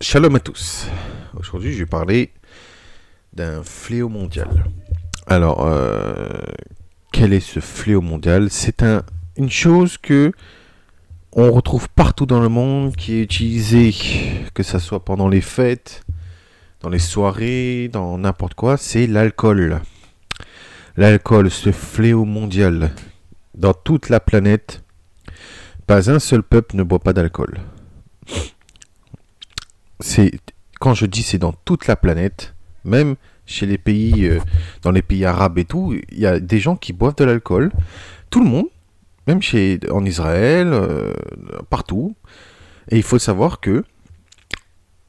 Shalom à tous. Aujourd'hui, je vais parler d'un fléau mondial. Alors, quel est ce fléau mondial? C'est une chose que on retrouve partout dans le monde, qui est utilisée, que ce soit pendant les fêtes, dans les soirées, dans n'importe quoi, c'est l'alcool. L'alcool, ce fléau mondial. Dans toute la planète, pas un seul peuple ne boit pas d'alcool. Quand je dis c'est dans toute la planète, même chez les pays, dans les pays arabes et tout, il y a des gens qui boivent de l'alcool. Tout le monde, même en Israël, partout. Et il faut savoir que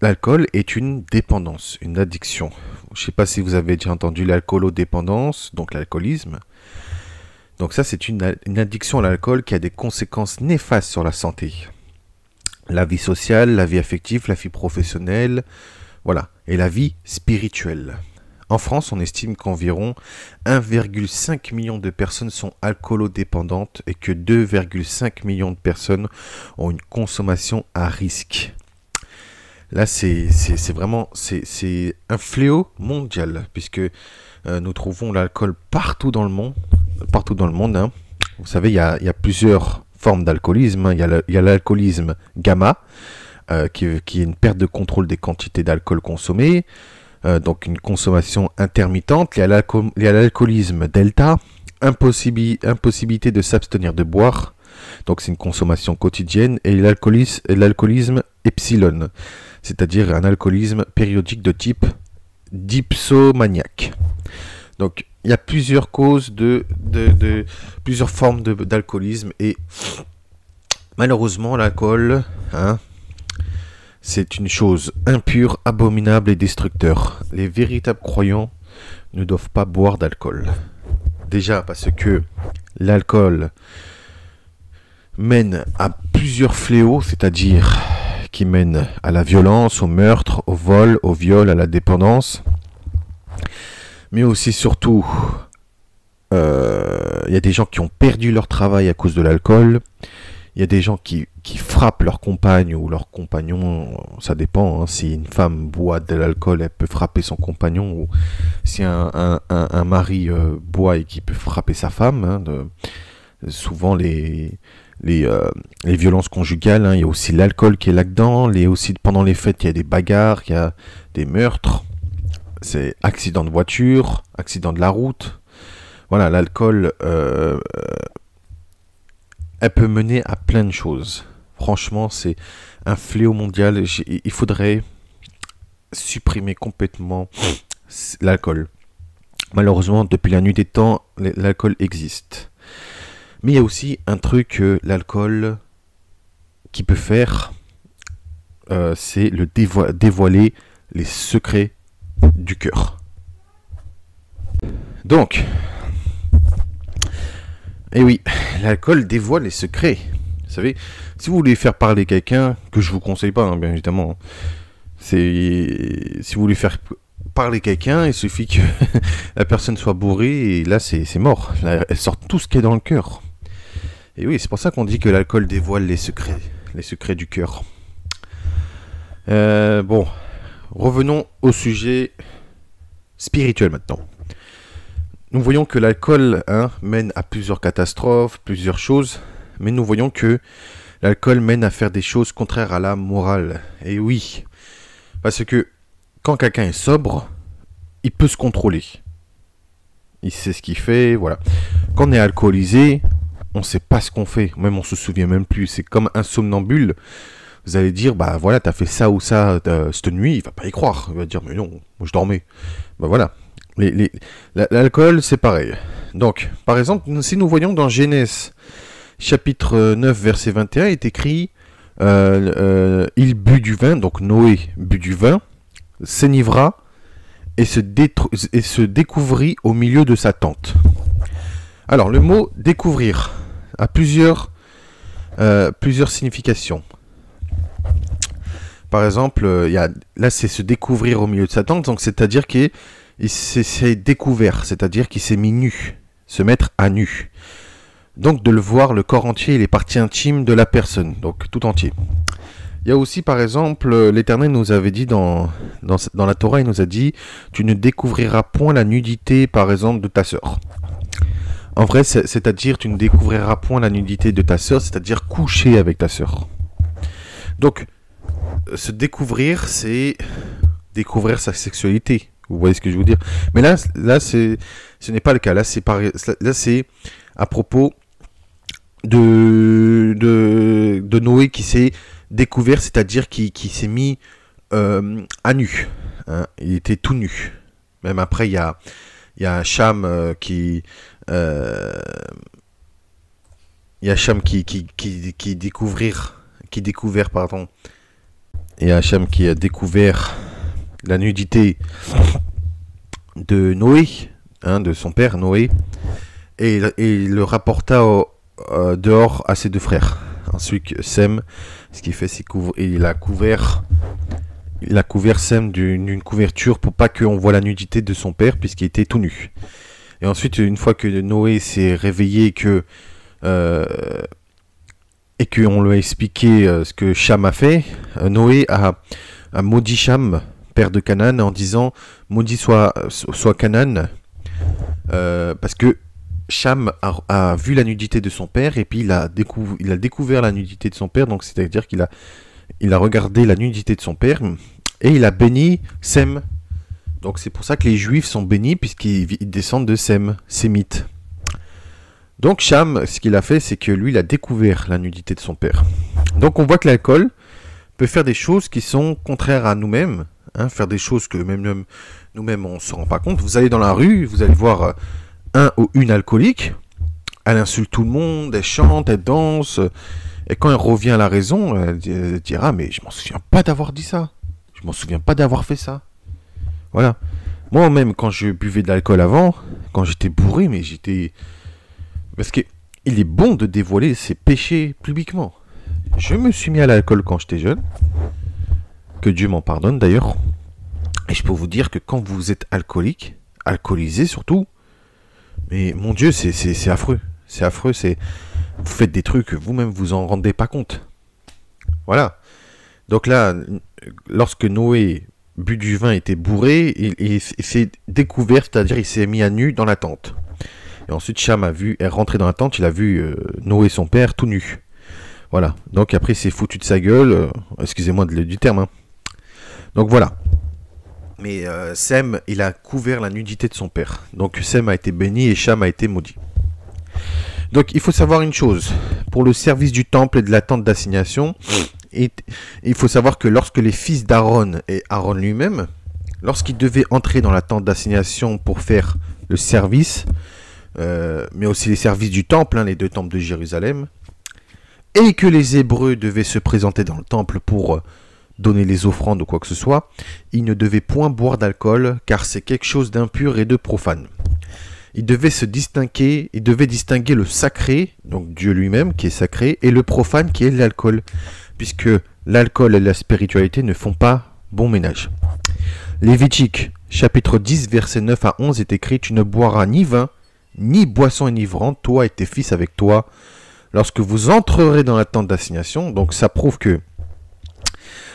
l'alcool est une dépendance, une addiction. Je ne sais pas si vous avez déjà entendu l'alcoolodépendance, donc l'alcoolisme. Donc ça, c'est une addiction à l'alcool qui a des conséquences néfastes sur la santé. La vie sociale, la vie affective, la vie professionnelle, voilà, et la vie spirituelle. En France, on estime qu'environ 1,5 million de personnes sont alcoolodépendantes et que 2,5 millions de personnes ont une consommation à risque. Là, c'est vraiment un fléau mondial, puisque nous trouvons l'alcool partout dans le monde. Hein. Vous savez, il y a plusieurs formes d'alcoolisme. Il y a l'alcoolisme gamma, qui est une perte de contrôle des quantités d'alcool consommées, donc une consommation intermittente. Il y a l'alcoolisme delta, impossibilité de s'abstenir de boire, donc c'est une consommation quotidienne, et l'alcoolisme epsilon, c'est-à-dire un alcoolisme périodique de type dipsomaniaque. Donc il y a plusieurs causes plusieurs formes d'alcoolisme, et malheureusement l'alcool, c'est une chose impure, abominable et destructeur. Les véritables croyants ne doivent pas boire d'alcool. Déjà parce que l'alcool mène à plusieurs fléaux, c'est-à-dire qui mènent à la violence, au meurtre, au vol, au viol, à la dépendance. Mais aussi, surtout, il y a des gens qui ont perdu leur travail à cause de l'alcool. Il y a des gens qui frappent leur compagne ou leur compagnon, ça dépend. Hein. Si une femme boit de l'alcool, elle peut frapper son compagnon. Ou si un mari boit et qui peut frapper sa femme. Hein, souvent, les violences conjugales, hein, il y a aussi l'alcool qui est là-dedans. Aussi, pendant les fêtes, il y a des bagarres, il y a des meurtres. C'est accident de voiture, accident de la route. Voilà, l'alcool, elle peut mener à plein de choses. Franchement, c'est un fléau mondial. Il faudrait supprimer complètement l'alcool. Malheureusement, depuis la nuit des temps, l'alcool existe. Mais il y a aussi un truc que l'alcool qui peut faire, c'est dévoiler les secrets du cœur. Donc, oui, l'alcool dévoile les secrets. Vous savez, si vous voulez faire parler quelqu'un, que je vous conseille pas, hein, bien évidemment, si vous voulez faire parler quelqu'un, il suffit que la personne soit bourrée et là c'est mort. Elle sort tout ce qui est dans le cœur. Et oui, c'est pour ça qu'on dit que l'alcool dévoile les secrets du cœur. Bon. Revenons au sujet spirituel maintenant. Nous voyons que l'alcool mène à plusieurs catastrophes, plusieurs choses, mais nous voyons que l'alcool mène à faire des choses contraires à la morale. Et oui, parce que quand quelqu'un est sobre, il peut se contrôler. Il sait ce qu'il fait, voilà. Quand on est alcoolisé, on ne sait pas ce qu'on fait, même on se souvient même plus. C'est comme un somnambule. Vous allez dire, bah voilà, t'as fait ça ou ça cette nuit, il va pas y croire. Il va dire, mais non, moi je dormais. Bah voilà. L'alcool, c'est pareil. Donc, par exemple, si nous voyons dans Genèse, chapitre 9, verset 21, il est écrit, il but du vin, donc Noé but du vin, s'enivra et se découvrit au milieu de sa tente. Alors, le mot découvrir a plusieurs significations. Par exemple, là c'est se découvrir au milieu de sa tente, donc c'est-à-dire qu'il s'est découvert, c'est-à-dire qu'il s'est mis nu, se mettre à nu. Donc de le voir le corps entier et les parties intimes de la personne, donc tout entier. Il y a aussi, par exemple, l'Éternel nous avait dit dans la Torah, il nous a dit, tu ne découvriras point la nudité, par exemple, de ta sœur. En vrai, c'est-à-dire, tu ne découvriras point la nudité de ta sœur, c'est-à-dire coucher avec ta sœur. Donc, se découvrir, c'est découvrir sa sexualité. Vous voyez ce que je veux dire? Mais là, ce n'est pas le cas. Là, c'est à propos de Noé qui s'est découvert, c'est-à-dire qui s'est mis à nu. Hein. Il était tout nu. Même après, il y a Cham qui découvert, pardon. Il y a Cham qui a découvert la nudité de Noé, hein, de son père Noé, et il le rapporta dehors à ses deux frères. Ensuite, Sem, ce qu'il fait, c'est qu'il a couvert Sem d'une couverture pour pas qu'on voit la nudité de son père, puisqu'il était tout nu. Et ensuite, une fois que Noé s'est réveillé et qu'on lui a expliqué ce que Cham a fait, Noé a maudit Cham, père de Canaan, en disant maudit soit Canaan, parce que Cham a vu la nudité de son père et puis il a découvert la nudité de son père, donc c'est-à-dire qu'il a regardé la nudité de son père et il a béni Sem. Donc c'est pour ça que les Juifs sont bénis puisqu'ils descendent de Sem, sémites. Donc Cham, ce qu'il a fait, c'est que lui, il a découvert la nudité de son père. Donc on voit que l'alcool peut faire des choses qui sont contraires à nous-mêmes, hein, faire des choses que même nous-mêmes on ne se rend pas compte. Vous allez dans la rue, vous allez voir un ou une alcoolique, elle insulte tout le monde, elle chante, elle danse, et quand elle revient à la raison, elle dira mais je m'en souviens pas d'avoir dit ça, je m'en souviens pas d'avoir fait ça. Voilà. Moi-même, quand je buvais de l'alcool avant, quand j'étais bourré, mais j'étais... Parce qu'il est bon de dévoiler ses péchés publiquement. Je me suis mis à l'alcool quand j'étais jeune. Que Dieu m'en pardonne d'ailleurs. Et je peux vous dire que quand vous êtes alcoolique, alcoolisé surtout, mais mon Dieu, c'est affreux. C'est affreux, vous faites des trucs que vous-même vous en rendez pas compte. Voilà. Donc là, lorsque Noé but du vin, était bourré, il s'est découvert, c'est-à-dire il s'est mis à nu dans la tente. Et ensuite Cham est rentré dans la tente, il a vu Noé son père tout nu. Voilà. Donc après il s'est foutu de sa gueule, excusez-moi du terme. Hein. Donc voilà. Mais Sem, il a couvert la nudité de son père. Donc Sem a été béni et Cham a été maudit. Donc il faut savoir une chose. Pour le service du temple et de la tente d'assignation, il faut savoir que lorsque les fils d'Aaron et Aaron lui-même, lorsqu'ils devaient entrer dans la tente d'assignation pour faire le service, mais aussi les services du temple, hein, les deux temples de Jérusalem, et que les Hébreux devaient se présenter dans le temple pour donner les offrandes ou quoi que ce soit, ils ne devaient point boire d'alcool, car c'est quelque chose d'impur et de profane. Ils devaient distinguer le sacré, donc Dieu lui-même qui est sacré, et le profane qui est l'alcool, puisque l'alcool et la spiritualité ne font pas bon ménage. Lévitique, chapitre 10, versets 9 à 11 est écrit « Tu ne boiras ni vin, ni boisson enivrante, toi et tes fils avec toi, lorsque vous entrerez dans la tente d'assignation. » Donc ça prouve que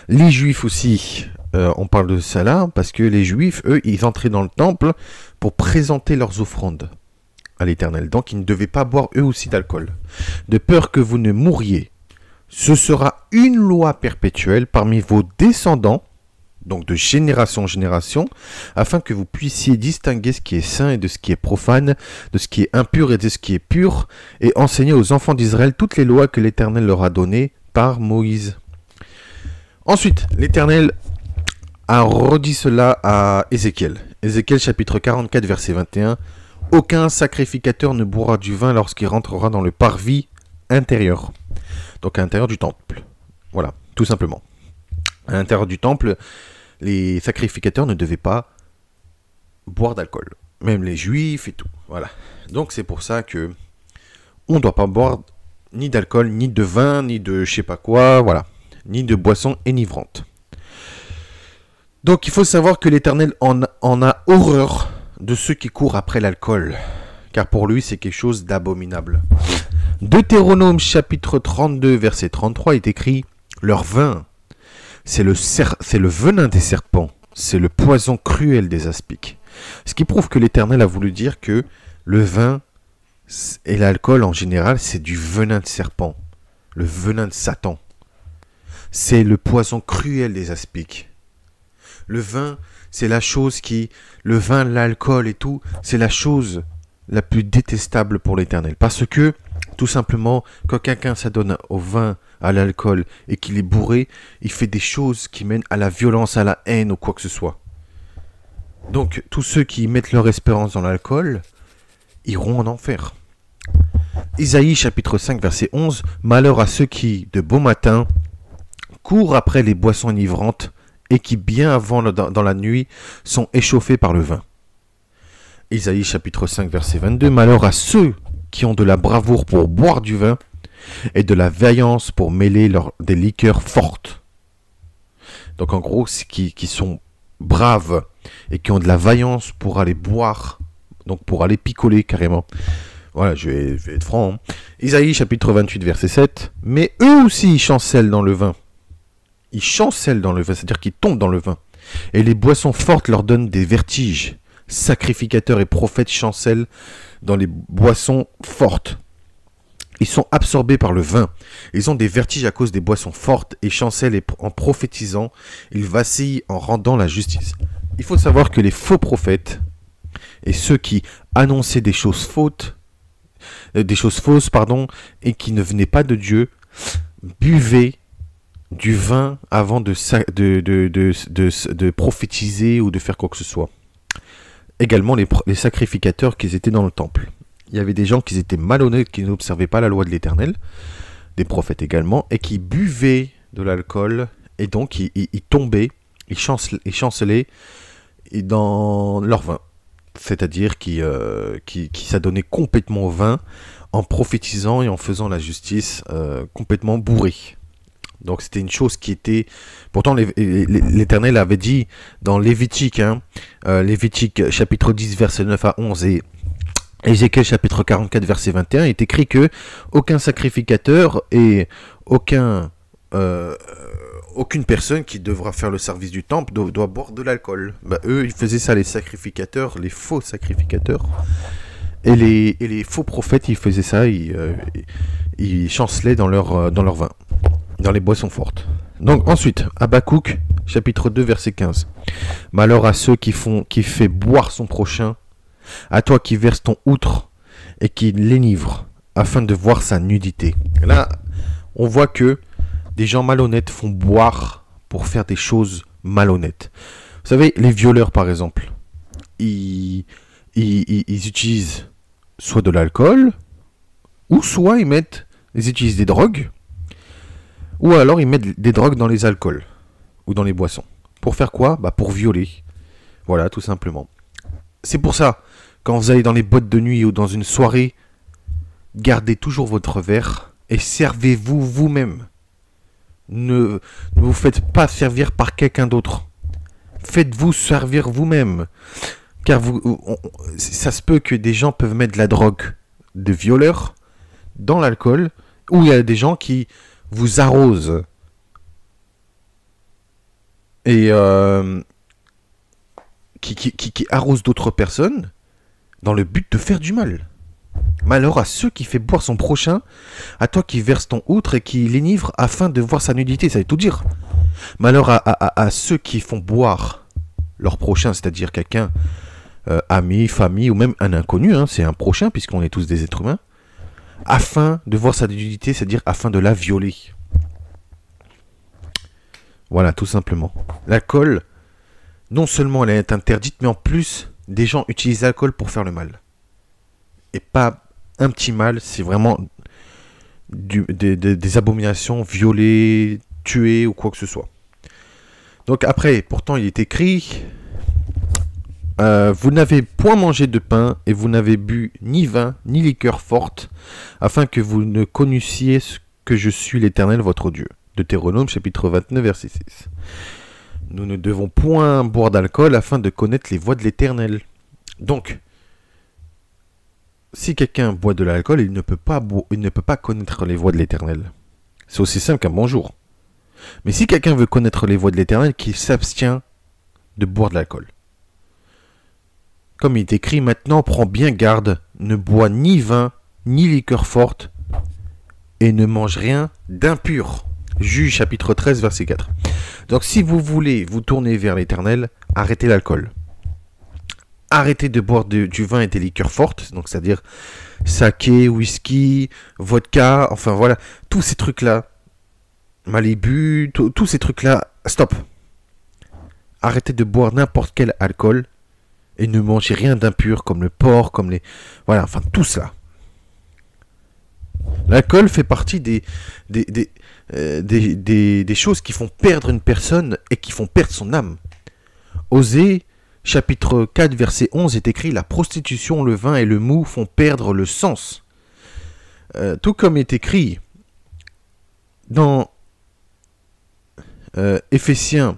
les Juifs aussi, on parle de ça là, parce que les Juifs, eux, ils entraient dans le temple pour présenter leurs offrandes à l'Éternel. Donc ils ne devaient pas boire eux aussi d'alcool. De peur que vous ne mouriez, ce sera une loi perpétuelle parmi vos descendants, donc de génération en génération, afin que vous puissiez distinguer ce qui est saint et de ce qui est profane, de ce qui est impur et de ce qui est pur, et enseigner aux enfants d'Israël toutes les lois que l'Éternel leur a données par Moïse. Ensuite, l'Éternel a redit cela à Ézéchiel. Ézéchiel chapitre 44 verset 21. « Aucun sacrificateur ne boira du vin lorsqu'il rentrera dans le parvis intérieur. » Donc à l'intérieur du temple. Voilà, tout simplement. À l'intérieur du temple, les sacrificateurs ne devaient pas boire d'alcool. Même les juifs et tout. Voilà. Donc c'est pour ça que on ne doit pas boire ni d'alcool, ni de vin, ni de je sais pas quoi, voilà. Ni de boissons enivrantes. Donc il faut savoir que l'Éternel en a horreur de ceux qui courent après l'alcool. Car pour lui c'est quelque chose d'abominable. Deutéronome chapitre 32 verset 33 est écrit « Leur vin c'est le venin des serpents, c'est le poison cruel des aspics. Ce qui prouve que l'Éternel a voulu dire que le vin et l'alcool en général, c'est du venin de serpent, le venin de Satan. C'est le poison cruel des aspics. Le vin, c'est la chose le vin, l'alcool et tout, c'est la chose la plus détestable pour l'Éternel. Parce que, tout simplement, quand quelqu'un s'adonne au vin, à l'alcool, et qu'il est bourré, il fait des choses qui mènent à la violence, à la haine ou quoi que ce soit. Donc, tous ceux qui mettent leur espérance dans l'alcool, iront en enfer. Isaïe chapitre 5 verset 11, « Malheur à ceux qui, de beau matin, courent après les boissons enivrantes, et qui, bien avant dans la nuit, sont échauffés par le vin. » Isaïe chapitre 5 verset 22, « Malheur à ceux qui ont de la bravoure pour boire du vin, et de la vaillance pour mêler des liqueurs fortes. » Donc en gros, qui sont braves, et qui ont de la vaillance pour aller boire, donc pour aller picoler carrément. Voilà, je vais être franc. Hein. Isaïe chapitre 28 verset 7, « Mais eux aussi ils chancellent dans le vin. » Ils chancellent dans le vin, c'est-à-dire qu'ils tombent dans le vin. Et les boissons fortes leur donnent des vertiges. Sacrificateurs et prophètes chancellent dans les boissons fortes. Ils sont absorbés par le vin. Ils ont des vertiges à cause des boissons fortes et chancellent en prophétisant. Ils vacillent en rendant la justice. Il faut savoir que les faux prophètes et ceux qui annonçaient des choses fausses, et qui ne venaient pas de Dieu, buvaient du vin avant de prophétiser ou de faire quoi que ce soit. Également les sacrificateurs qui étaient dans le temple. Il y avait des gens qui étaient malhonnêtes, qui n'observaient pas la loi de l'Éternel, des prophètes également, et qui buvaient de l'alcool, et donc ils tombaient, ils chancelaient dans leur vin. C'est-à-dire qui s'adonnaient complètement au vin, en prophétisant et en faisant la justice, complètement bourrés. Donc c'était une chose qui était... Pourtant l'Éternel avait dit dans Lévitique, Lévitique chapitre 10 verset 9 à 11 et Ézéchiel chapitre 44 verset 21, il est écrit que aucun sacrificateur et aucune personne qui devra faire le service du temple doit boire de l'alcool. Eux, ils faisaient ça, les sacrificateurs, les faux sacrificateurs. Et les faux prophètes, ils faisaient ça, ils chancelaient dans leur vin, dans les boissons fortes. Donc ensuite, Habakkuk, chapitre 2, verset 15. « Malheur à ceux qui fait boire son prochain, à toi qui verses ton outre et qui l'énivre, afin de voir sa nudité. » Là, on voit que des gens malhonnêtes font boire pour faire des choses malhonnêtes. Vous savez, les violeurs, par exemple, ils utilisent soit de l'alcool, ou soit ils utilisent des drogues, ou alors ils mettent des drogues dans les alcools, ou dans les boissons. Pour faire quoi? Pour violer. Voilà, tout simplement. C'est pour ça, quand vous allez dans les boîtes de nuit ou dans une soirée, gardez toujours votre verre et servez-vous vous-même. Ne vous faites pas servir par quelqu'un d'autre. Faites-vous servir vous-même. Car ça se peut que des gens peuvent mettre de la drogue de violeurs dans l'alcool, ou il y a des gens qui vous arrosent et qui arrosent d'autres personnes dans le but de faire du mal. Malheur à ceux qui fait boire son prochain, à toi qui verse ton outre et qui l'énivre afin de voir sa nudité. Ça veut tout dire. Malheur à ceux qui font boire leur prochain, c'est-à-dire quelqu'un, ami, famille ou même un inconnu, c'est un prochain puisqu'on est tous des êtres humains, afin de voir sa nudité, c'est-à-dire afin de la violer. Voilà, tout simplement. L'alcool, non seulement elle est interdite, mais en plus, des gens utilisent l'alcool pour faire le mal. Et pas un petit mal, c'est vraiment des abominations, violer, tuer ou quoi que ce soit. Donc après, pourtant il est écrit, vous n'avez point mangé de pain et vous n'avez bu ni vin ni liqueur forte, afin que vous ne connaissiez que je suis l'Éternel votre Dieu. Deutéronome chapitre 29 verset 6. Nous ne devons point boire d'alcool afin de connaître les voies de l'Éternel. Donc, si quelqu'un boit de l'alcool, il ne peut pas connaître les voies de l'Éternel. C'est aussi simple qu'un bonjour. Mais si quelqu'un veut connaître les voies de l'Éternel, qu'il s'abstient de boire de l'alcool. Comme il est écrit, maintenant prends bien garde, ne bois ni vin, ni liqueur forte, et ne mange rien d'impur. Juge chapitre 13, verset 4. Donc si vous voulez vous tourner vers l'Éternel, arrêtez l'alcool. Arrêtez de boire du vin et des liqueurs fortes, donc c'est-à-dire saké, whisky, vodka, enfin voilà, tous ces trucs-là, Malibu, tous ces trucs-là, stop. Arrêtez de boire n'importe quel alcool et ne mangez rien d'impur comme le porc, comme les... Voilà, enfin tout cela. L'alcool fait partie des choses qui font perdre une personne et qui font perdre son âme. Osée, chapitre 4, verset 11 est écrit « La prostitution, le vin et le mou font perdre le sens. » Tout comme est écrit dans Éphésiens,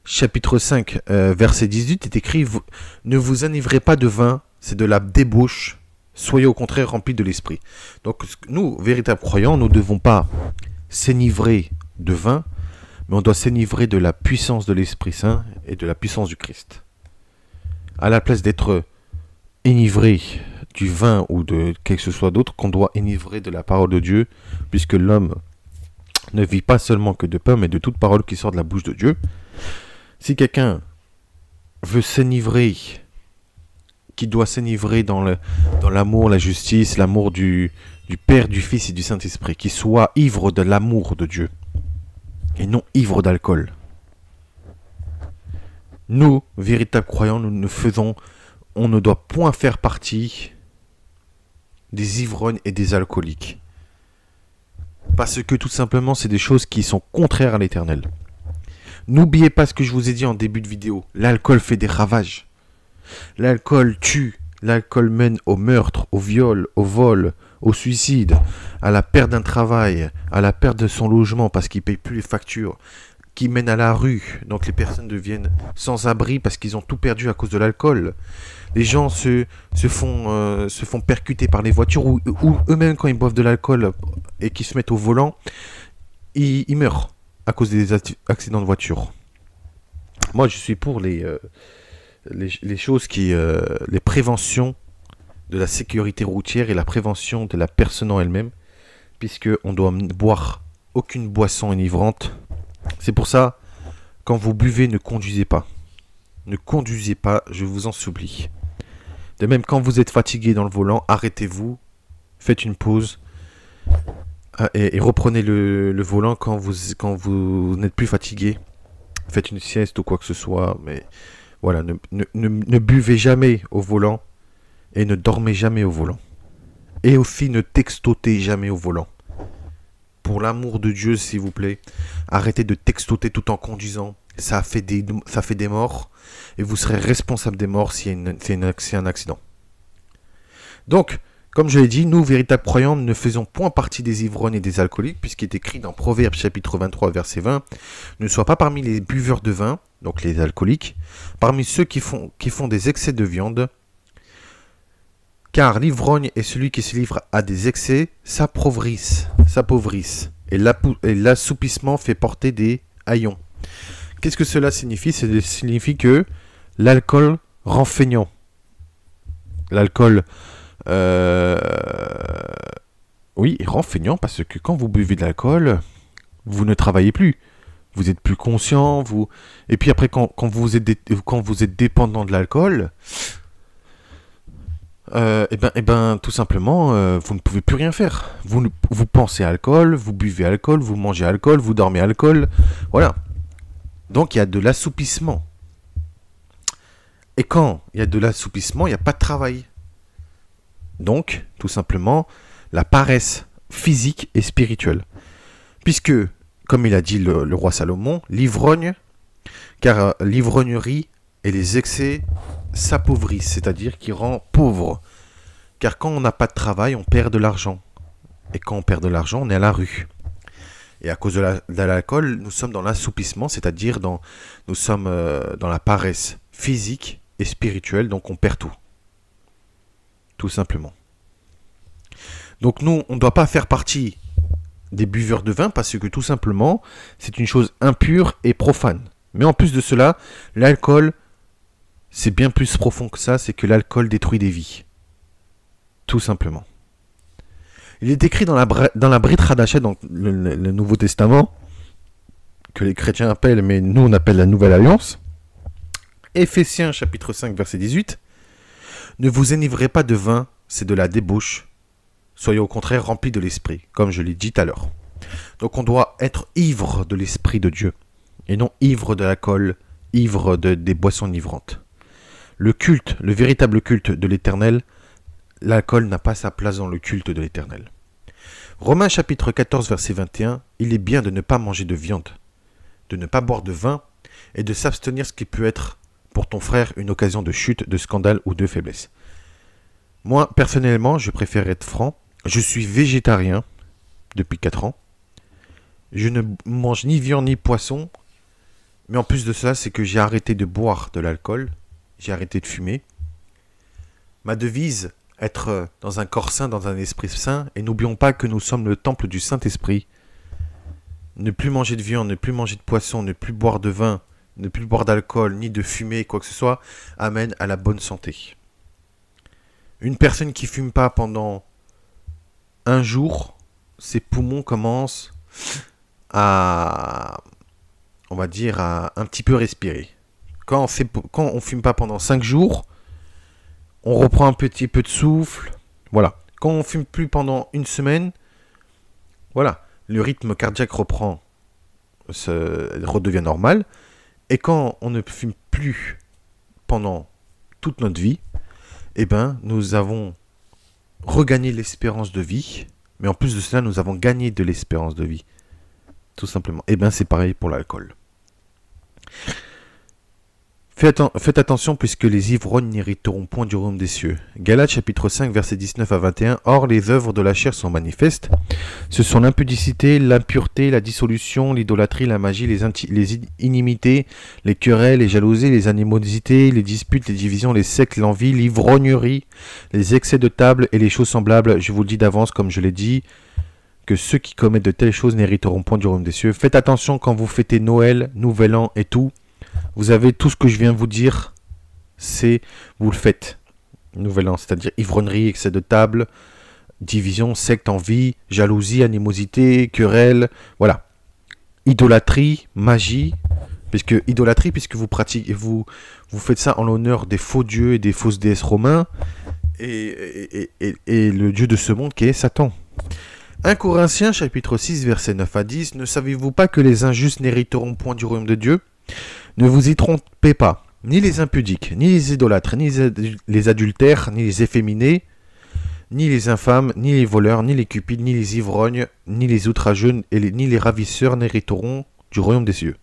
chapitre 5, verset 18 est écrit « Ne vous enivrez pas de vin, c'est de la débauche. Soyez au contraire remplis de l'esprit. » Donc nous, véritables croyants, nous ne devons pas s'enivrer de vin, mais on doit s'enivrer de la puissance de l'Esprit Saint et de la puissance du Christ. À la place d'être enivré du vin ou de quelque chose d'autre, qu'on doit enivrer de la parole de Dieu, puisque l'homme ne vit pas seulement que de pain, mais de toute parole qui sort de la bouche de Dieu. Si quelqu'un veut s'enivrer, qui doit s'enivrer dans l'amour, la justice, l'amour du Père, du Fils et du Saint-Esprit, qui soit ivre de l'amour de Dieu, et non ivre d'alcool. Nous, véritables croyants, on ne doit point faire partie des ivrognes et des alcooliques. Parce que tout simplement, c'est des choses qui sont contraires à l'Éternel. N'oubliez pas ce que je vous ai dit en début de vidéo. L'alcool fait des ravages. L'alcool tue. L'alcool mène au meurtre, au viol, au vol, au suicide, à la perte d'un travail, à la perte de son logement parce qu'il ne paye plus les factures, qui mène à la rue. Donc les personnes deviennent sans abri parce qu'ils ont tout perdu à cause de l'alcool. Les gens se font percuter par les voitures ou eux-mêmes quand ils boivent de l'alcool et qu'ils se mettent au volant, ils meurent à cause des accidents de voiture. Moi, je suis pour les choses les préventions de la sécurité routière et la prévention de la personne en elle-même, puisque on doit boire aucune boisson enivrante. C'est pour ça, quand vous buvez, ne conduisez pas. Ne conduisez pas, je vous en supplie. De même, quand vous êtes fatigué dans le volant, arrêtez-vous, faites une pause et reprenez le volant quand vous n'êtes plus fatigué. Faites une sieste ou quoi que ce soit, mais voilà, ne buvez jamais au volant et ne dormez jamais au volant. Et aussi, ne textotez jamais au volant. Pour l'amour de Dieu, s'il vous plaît, arrêtez de textoter tout en conduisant. Ça fait des morts et vous serez responsable des morts s'il y a un accident. Donc, comme je l'ai dit, nous, véritables croyants, ne faisons point partie des ivrognes et des alcooliques, puisqu'il est écrit dans Proverbes chapitre 23, verset 20, « Ne sois pas parmi les buveurs de vin, donc les alcooliques, parmi ceux qui font des excès de viande, car l'ivrogne et celui qui se livre à des excès s'appauvrissent, et l'assoupissement fait porter des haillons. » Qu'est-ce que cela signifie? Ça signifie que l'alcool rend feignant. L'alcool, oui, il rend feignant parce que quand vous buvez de l'alcool, vous ne travaillez plus. Vous êtes plus conscient. Et puis après, quand vous êtes dépendant de l'alcool, tout simplement, vous ne pouvez plus rien faire. Vous pensez alcool, vous buvez alcool, vous mangez alcool, vous dormez alcool. Voilà. Donc il y a de l'assoupissement. Et quand il y a de l'assoupissement, il n'y a pas de travail. Donc, tout simplement, la paresse physique et spirituelle. Puisque, comme il a dit le roi Salomon, l'ivrogne, car l'ivrognerie et les excès s'appauvrissent, c'est-à-dire qui rend pauvre. Car quand on n'a pas de travail, on perd de l'argent. Et quand on perd de l'argent, on est à la rue. Et à cause de l'alcool, nous sommes dans l'assoupissement, c'est-à-dire nous sommes dans la paresse physique et spirituelle, donc on perd tout. Tout simplement. Donc nous, on ne doit pas faire partie des buveurs de vin parce que tout simplement, c'est une chose impure et profane. Mais en plus de cela, l'alcool, c'est bien plus profond que ça, c'est que l'alcool détruit des vies. Tout simplement. Il est écrit dans la Brit Hadasha, donc le Nouveau Testament, que les chrétiens appellent, mais nous on appelle la Nouvelle Alliance. Éphésiens chapitre 5 verset 18. Ne vous enivrez pas de vin, c'est de la débauche. Soyez au contraire remplis de l'esprit, comme je l'ai dit tout à l'heure. Donc on doit être ivre de l'esprit de Dieu, et non ivre de l'alcool, ivre des boissons enivrantes. Le culte, le véritable culte de l'Éternel, l'alcool n'a pas sa place dans le culte de l'Éternel. Romains chapitre 14 verset 21, il est bien de ne pas manger de viande, de ne pas boire de vin, et de s'abstenir ce qui peut être pour ton frère une occasion de chute, de scandale ou de faiblesse. Moi, personnellement, je préfère être franc. Je suis végétarien depuis 4 ans. Je ne mange ni viande ni poisson. Mais en plus de ça, c'est que j'ai arrêté de boire de l'alcool. J'ai arrêté de fumer. Ma devise, être dans un corps sain, dans un esprit sain. Et n'oublions pas que nous sommes le temple du Saint-Esprit. Ne plus manger de viande, ne plus manger de poisson, ne plus boire de vin, ne plus boire d'alcool, ni de fumer, quoi que ce soit, amène à la bonne santé. Une personne qui fume pas pendant un jour, ses poumons commencent à, on va dire, à un petit peu respirer. Quand on fume pas pendant 5 jours, on reprend un petit peu de souffle. Voilà. Quand on fume plus pendant une semaine, voilà, le rythme cardiaque redevient normal. Et quand on ne fume plus pendant toute notre vie, eh ben, nous avons regagné l'espérance de vie. Mais en plus de cela, nous avons gagné de l'espérance de vie. Tout simplement. Eh bien, c'est pareil pour l'alcool. Faites attention puisque les ivrognes n'hériteront point du royaume des cieux. Galates chapitre 5 versets 19 à 21. Or les œuvres de la chair sont manifestes. Ce sont l'impudicité, l'impureté, la dissolution, l'idolâtrie, la magie, les inimités, les querelles, les jalousies, les animosités, les disputes, les divisions, les sectes, l'envie, l'ivrognerie, les excès de table et les choses semblables. Je vous le dis d'avance comme je l'ai dit, que ceux qui commettent de telles choses n'hériteront point du royaume des cieux. Faites attention quand vous fêtez Noël, Nouvel An et tout. Vous avez tout ce que je viens de vous dire, vous le faites. Nouvel An, c'est-à-dire ivrognerie, excès de table, division, secte, envie, jalousie, animosité, querelle, voilà. Idolâtrie, magie, puisque vous pratiquez, vous faites ça en l'honneur des faux dieux et des fausses déesses romains, et le dieu de ce monde qui est Satan. 1 Corinthiens chapitre 6 versets 9 à 10, ne savez-vous pas que les injustes n'hériteront point du royaume de Dieu ? Ne vous y trompez pas, ni les impudiques, ni les idolâtres, ni les adultères, ni les efféminés, ni les infâmes, ni les voleurs, ni les cupides, ni les ivrognes, ni les outrageux, ni les ravisseurs n'hériteront du royaume des cieux.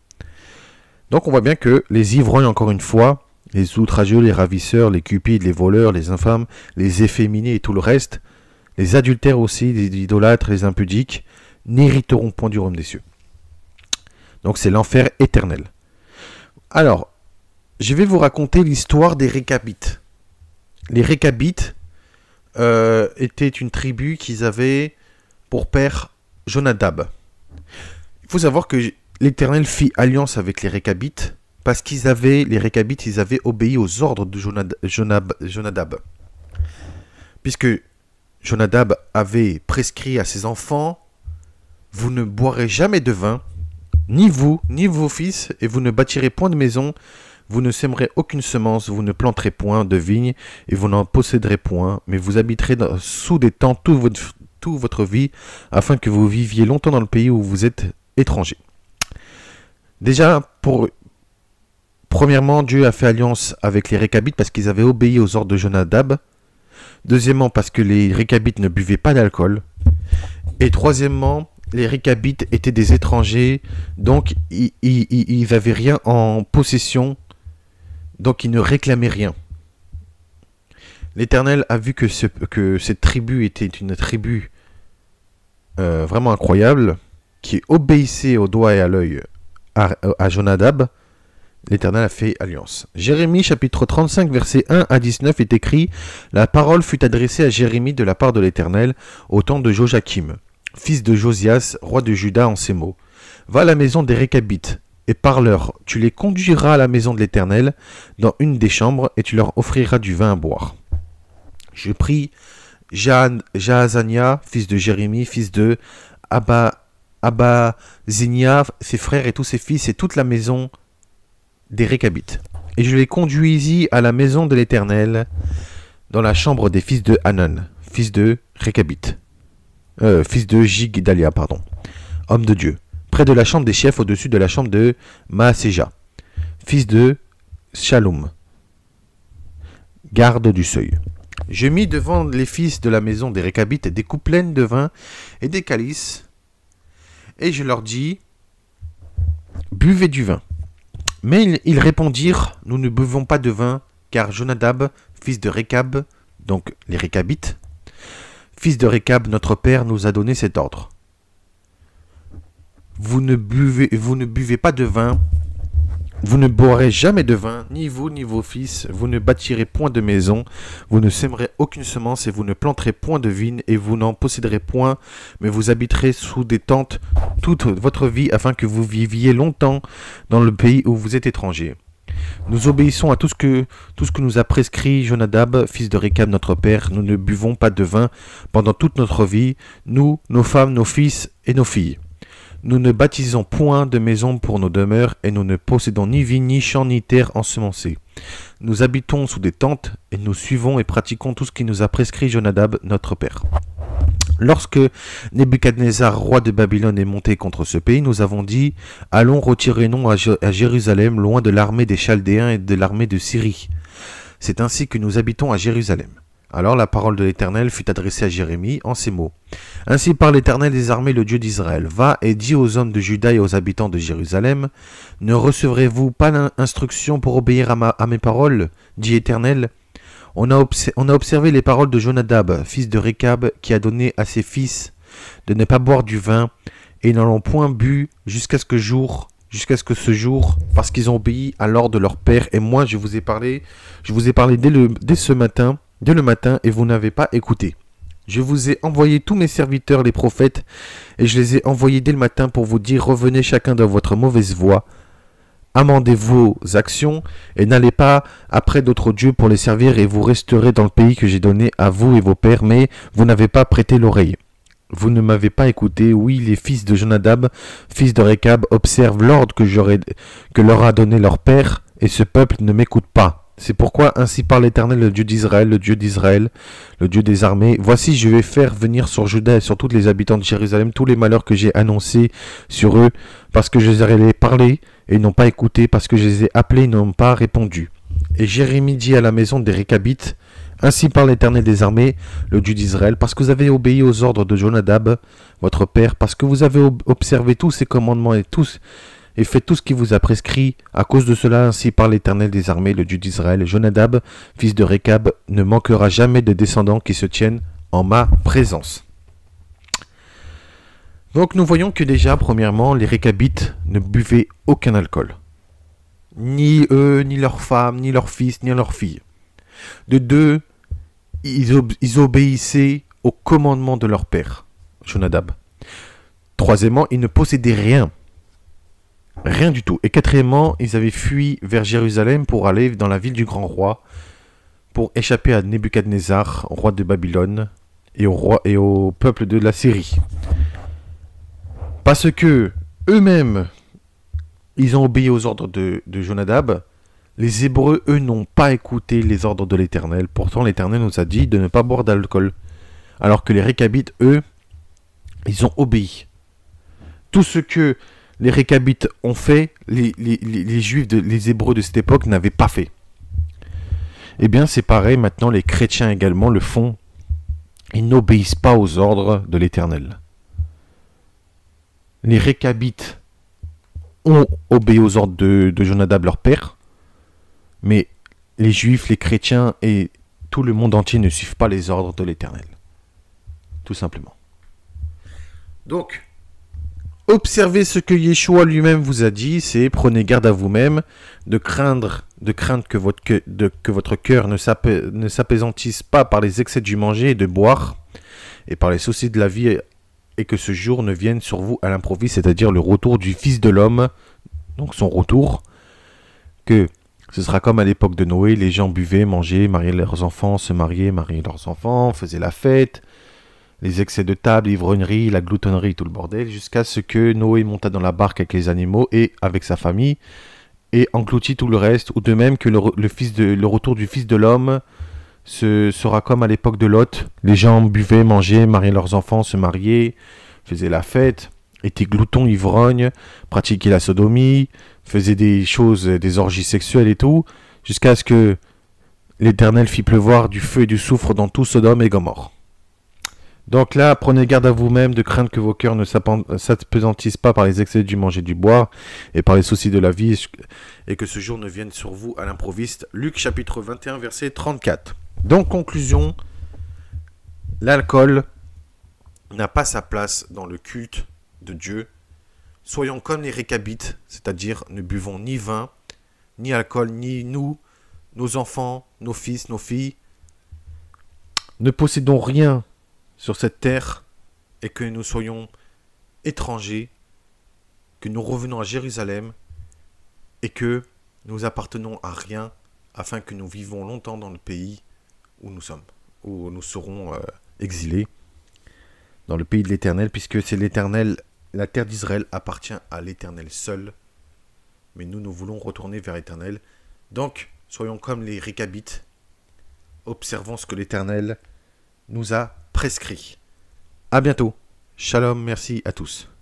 Donc on voit bien que les ivrognes, encore une fois, les outrageux, les ravisseurs, les cupides, les voleurs, les infâmes, les efféminés et tout le reste, les adultères aussi, les idolâtres, les impudiques, n'hériteront point du royaume des cieux. Donc c'est l'enfer éternel. Alors, je vais vous raconter l'histoire des Récabites. Les Récabites étaient une tribu qu'ils avaient pour père Jonadab. Il faut savoir que l'Éternel fit alliance avec les Récabites parce les Récabites, ils avaient obéi aux ordres de Jonadab. Puisque Jonadab avait prescrit à ses enfants, vous ne boirez jamais de vin, ni vous, ni vos fils, et vous ne bâtirez point de maison, vous ne sèmerez aucune semence, vous ne planterez point de vigne, et vous n'en posséderez point, mais vous habiterez sous des tentes toute votre vie, afin que vous viviez longtemps dans le pays où vous êtes étrangers. Déjà, premièrement, Dieu a fait alliance avec les Récabites parce qu'ils avaient obéi aux ordres de Jonadab. Deuxièmement, parce que les Récabites ne buvaient pas d'alcool. Et troisièmement, les Récabites étaient des étrangers, donc ils n'avaient rien en possession, donc ils ne réclamaient rien. L'Éternel a vu que cette tribu était une tribu vraiment incroyable, qui obéissait au doigt et à l'œil à Jonadab. L'Éternel a fait alliance. Jérémie chapitre 35 versets 1 à 19 est écrit: La parole fut adressée à Jérémie de la part de l'Éternel au temps de Joachim, fils de Josias, roi de Juda, en ces mots. Va à la maison des Récabites, et par-leur, tu les conduiras à la maison de l'Éternel, dans une des chambres, et tu leur offriras du vin à boire. Je pris Jaazania, fils de Jérémie, fils de Abazinia, ses frères et tous ses fils, et toute la maison des Récabites. Et je les conduisis à la maison de l'Éternel, dans la chambre des fils de Hanan, fils de Récabite, fils de Jigdalia, homme de Dieu, près de la chambre des chefs, au-dessus de la chambre de Maaséja, fils de Shalom, garde du seuil. Je mis devant les fils de la maison des Récabites des coupes pleines de vin et des calices, et je leur dis, buvez du vin. Mais ils répondirent, nous ne buvons pas de vin, car Jonadab, fils de Récab, donc les Récabites, fils de Récab, notre père, nous a donné cet ordre. Vous ne buvez pas de vin, vous ne boirez jamais de vin, ni vous ni vos fils, vous ne bâtirez point de maison, vous ne sèmerez aucune semence, et vous ne planterez point de vigne, et vous n'en posséderez point, mais vous habiterez sous des tentes toute votre vie, afin que vous viviez longtemps dans le pays où vous êtes étrangers. Nous obéissons à tout ce que nous a prescrit Jonadab, fils de Récab, notre père. Nous ne buvons pas de vin pendant toute notre vie, nous, nos femmes, nos fils et nos filles. Nous ne bâtisons point de maison pour nos demeures, et nous ne possédons ni vigne, ni champs, ni terre ensemencée. Nous habitons sous des tentes, et nous suivons et pratiquons tout ce qui nous a prescrit Jonadab, notre père. Lorsque Nebuchadnezzar, roi de Babylone, est monté contre ce pays, nous avons dit, allons retirez-nous à Jérusalem, loin de l'armée des Chaldéens et de l'armée de Syrie. C'est ainsi que nous habitons à Jérusalem. Alors la parole de l'Éternel fut adressée à Jérémie en ces mots. Ainsi parle l'Éternel des armées, le Dieu d'Israël. Va et dis aux hommes de Juda et aux habitants de Jérusalem, ne recevrez-vous pas l'instruction pour obéir à mes paroles, dit l'Éternel. On a observé les paroles de Jonadab, fils de Récab, qui a donné à ses fils de ne pas boire du vin, et ils n'en ont point bu jusqu'à ce que ce jour, parce qu'ils ont obéi à l'ordre de leur père. Et moi, je vous ai parlé dès le matin, et vous n'avez pas écouté. Je vous ai envoyé tous mes serviteurs, les prophètes, et je les ai envoyés dès le matin pour vous dire, revenez chacun de votre mauvaise voie, amendez vos actions, et n'allez pas après d'autres dieux pour les servir, et vous resterez dans le pays que j'ai donné à vous et vos pères, mais vous n'avez pas prêté l'oreille. Vous ne m'avez pas écouté. Oui, les fils de Jonadab, fils de Récab, observent l'ordre que leur a donné leur père, et ce peuple ne m'écoute pas. C'est pourquoi ainsi parle l'Éternel, le Dieu d'Israël, le Dieu des armées. Voici, je vais faire venir sur Juda et sur tous les habitants de Jérusalem tous les malheurs que j'ai annoncés sur eux, parce que je les ai parlé et ils n'ont pas écouté, parce que je les ai appelés et ils n'ont pas répondu. Et Jérémie dit à la maison des Récabites, ainsi parle l'Éternel des armées, le Dieu d'Israël, parce que vous avez obéi aux ordres de Jonadab, votre père, parce que vous avez observé tous ses commandements et fait tout ce qui vous a prescrit. À cause de cela, ainsi parle l'Éternel des armées, le Dieu d'Israël. Jonadab, fils de Récab, ne manquera jamais de descendants qui se tiennent en ma présence. Donc nous voyons que déjà, premièrement, les Récabites ne buvaient aucun alcool. Ni eux, ni leurs femmes, ni leurs fils, ni leurs filles. De deux, ils obéissaient au commandement de leur père, Jonadab. Troisièmement, ils ne possédaient rien. Rien du tout. Et quatrièmement, ils avaient fui vers Jérusalem pour aller dans la ville du grand roi, pour échapper à Nebuchadnezzar, roi de Babylone, et au peuple de la Syrie. Parce que eux-mêmes, ils ont obéi aux ordres de Jonadab. Les Hébreux, eux, n'ont pas écouté les ordres de l'Éternel. Pourtant, l'Éternel nous a dit de ne pas boire d'alcool. Alors que les Récabites, eux, ils ont obéi. Tout ce que les Récabites ont fait, les Juifs, les Hébreux de cette époque n'avaient pas fait. Eh bien, c'est pareil, maintenant les chrétiens également le font. Ils n'obéissent pas aux ordres de l'Éternel. Les Récabites ont obéi aux ordres de Jonadab, leur père, mais les Juifs, les chrétiens et tout le monde entier ne suivent pas les ordres de l'Éternel. Tout simplement. Donc, observez ce que Yeshua lui-même vous a dit, c'est prenez garde à vous-même, de craindre que votre cœur ne s'apaisantisse pas par les excès du manger et de boire, et par les soucis de la vie, et que ce jour ne vienne sur vous à l'improviste, c'est-à-dire le retour du Fils de l'homme, donc son retour, que ce sera comme à l'époque de Noé, les gens buvaient, mangeaient, mariaient leurs enfants, se mariaient leurs enfants, faisaient la fête, les excès de table, l'ivrognerie, la gloutonnerie, tout le bordel, jusqu'à ce que Noé monta dans la barque avec les animaux et avec sa famille, et engloutit tout le reste, ou de même que le retour du Fils de l'homme sera comme à l'époque de Lot. Les gens buvaient, mangeaient, mariaient leurs enfants, se mariaient, faisaient la fête, étaient gloutons, ivrognes, pratiquaient la sodomie, faisaient des choses, des orgies sexuelles et tout, jusqu'à ce que l'Éternel fit pleuvoir du feu et du soufre dans tout Sodome et Gomorrhe. Donc là, prenez garde à vous-même de craindre que vos cœurs ne s'apesantissent pas par les excès du manger et du boire et par les soucis de la vie et que ce jour ne vienne sur vous à l'improviste. Luc chapitre 21 verset 34. Donc conclusion, l'alcool n'a pas sa place dans le culte de Dieu. Soyons comme les récabites, c'est-à-dire ne buvons ni vin, ni alcool, ni nous, nos enfants, nos fils, nos filles. Ne possédons rien sur cette terre et que nous soyons étrangers, que nous revenons à Jérusalem et que nous appartenons à rien afin que nous vivons longtemps dans le pays où nous sommes, où nous serons exilés dans le pays de l'Éternel, puisque c'est l'Éternel, la terre d'Israël appartient à l'Éternel seul, mais nous voulons retourner vers l'Éternel. Donc, soyons comme les récabites, observons ce que l'Éternel nous a prescrit. À bientôt. Shalom, merci à tous.